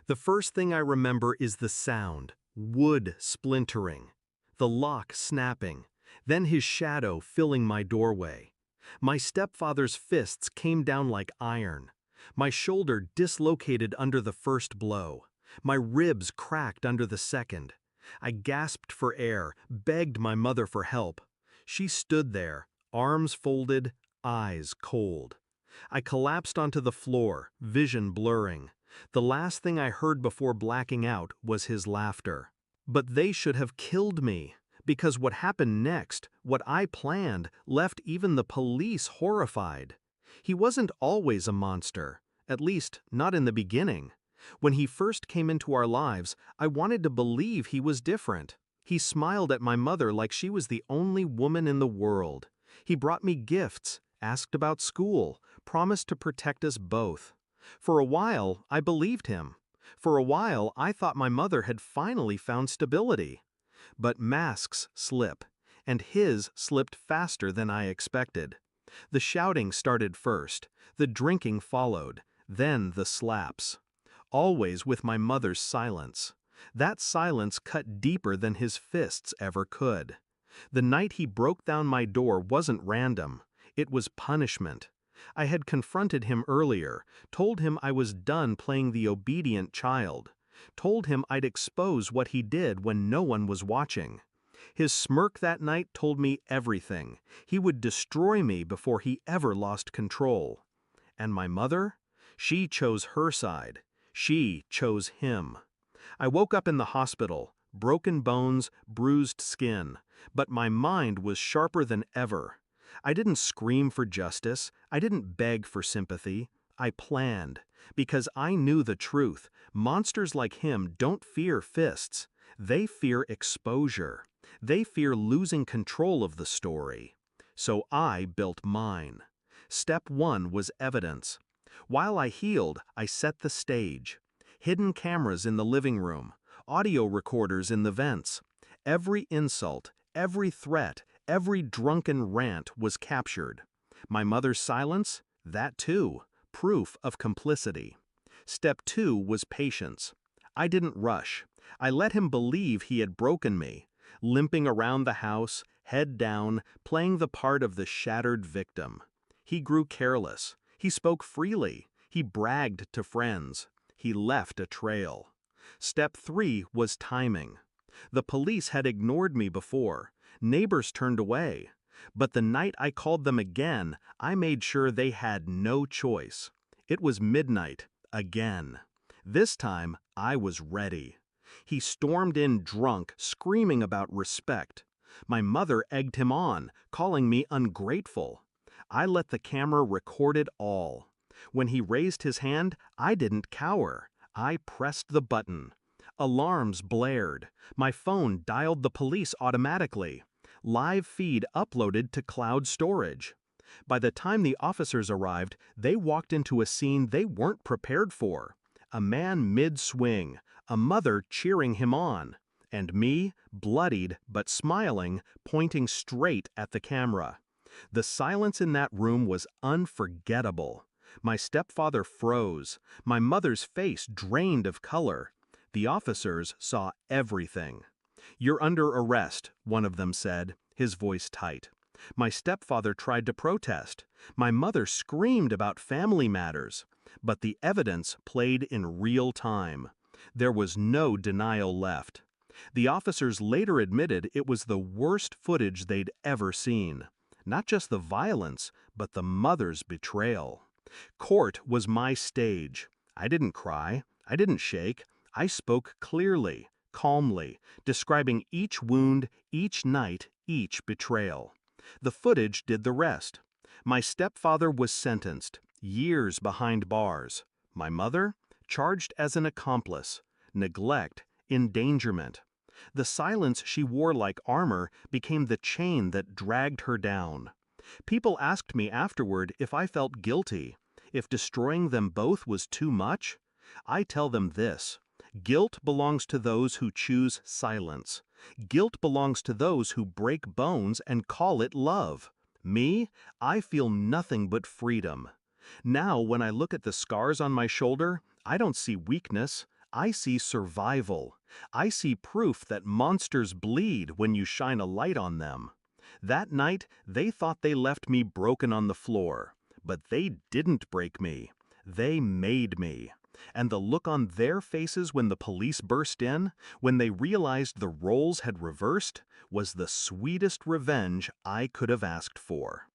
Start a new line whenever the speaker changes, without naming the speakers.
The first thing I remember is the sound, wood splintering, the lock snapping, then his shadow filling my doorway. My stepfather's fists came down like iron. My shoulder dislocated under the first blow. My ribs cracked under the second. I gasped for air, begged my mother for help. She stood there, arms folded, eyes cold. I collapsed onto the floor, vision blurring. The last thing I heard before blacking out was his laughter. But they should have killed me, because what happened next, what I planned, left even the police horrified. He wasn't always a monster, at least not in the beginning. When he first came into our lives, I wanted to believe he was different. He smiled at my mother like she was the only woman in the world. He brought me gifts, asked about school, promised to protect us both. For a while, I believed him. For a while, I thought my mother had finally found stability. But masks slip, and his slipped faster than I expected. The shouting started first, the drinking followed, then the slaps. Always with my mother's silence. That silence cut deeper than his fists ever could. The night he broke down my door wasn't random. It was punishment. I had confronted him earlier, told him I was done playing the obedient child, told him I'd expose what he did when no one was watching. His smirk that night told me everything. He would destroy me before he ever lost control. And my mother? She chose her side. She chose him. I woke up in the hospital, broken bones, bruised skin, but my mind was sharper than ever. I didn't scream for justice. I didn't beg for sympathy. I planned, because I knew the truth. Monsters like him don't fear fists. They fear exposure. They fear losing control of the story. So I built mine. Step 1 was evidence. While I healed, I set the stage. Hidden cameras in the living room, audio recorders in the vents. Every insult, every threat, every drunken rant was captured. My mother's silence? That too. Proof of complicity. Step 2 was patience. I didn't rush. I let him believe he had broken me, limping around the house, head down, playing the part of the shattered victim. He grew careless. He spoke freely. He bragged to friends. He left a trail. Step 3 was timing. The police had ignored me before. Neighbors turned away. But the night I called them again, I made sure they had no choice. It was midnight, again. This time, I was ready. He stormed in drunk, screaming about respect. My mother egged him on, calling me ungrateful. I let the camera record it all. When he raised his hand, I didn't cower. I pressed the button. Alarms blared. My phone dialed the police automatically. Live feed uploaded to cloud storage. By the time the officers arrived, they walked into a scene they weren't prepared for. A man mid-swing, a mother cheering him on, and me, bloodied but smiling, pointing straight at the camera. The silence in that room was unforgettable. My stepfather froze. My mother's face drained of color. The officers saw everything. "You're under arrest," one of them said, his voice tight. My stepfather tried to protest. My mother screamed about family matters. But the evidence played in real time. There was no denial left. The officers later admitted it was the worst footage they'd ever seen. Not just the violence, but the mother's betrayal. Court was my stage. I didn't cry. I didn't shake. I spoke clearly, calmly, describing each wound, each night, each betrayal. The footage did the rest. My stepfather was sentenced, years behind bars. My mother, charged as an accomplice. Neglect, endangerment. The silence she wore like armor became the chain that dragged her down. People asked me afterward if I felt guilty, if destroying them both was too much. I tell them this: guilt belongs to those who choose silence. Guilt belongs to those who break bones and call it love. Me, I feel nothing but freedom. Now, when I look at the scars on my shoulder, I don't see weakness. I see survival. I see proof that monsters bleed when you shine a light on them. That night, they thought they left me broken on the floor. But they didn't break me. They made me. And the look on their faces when the police burst in, when they realized the roles had reversed, was the sweetest revenge I could have asked for.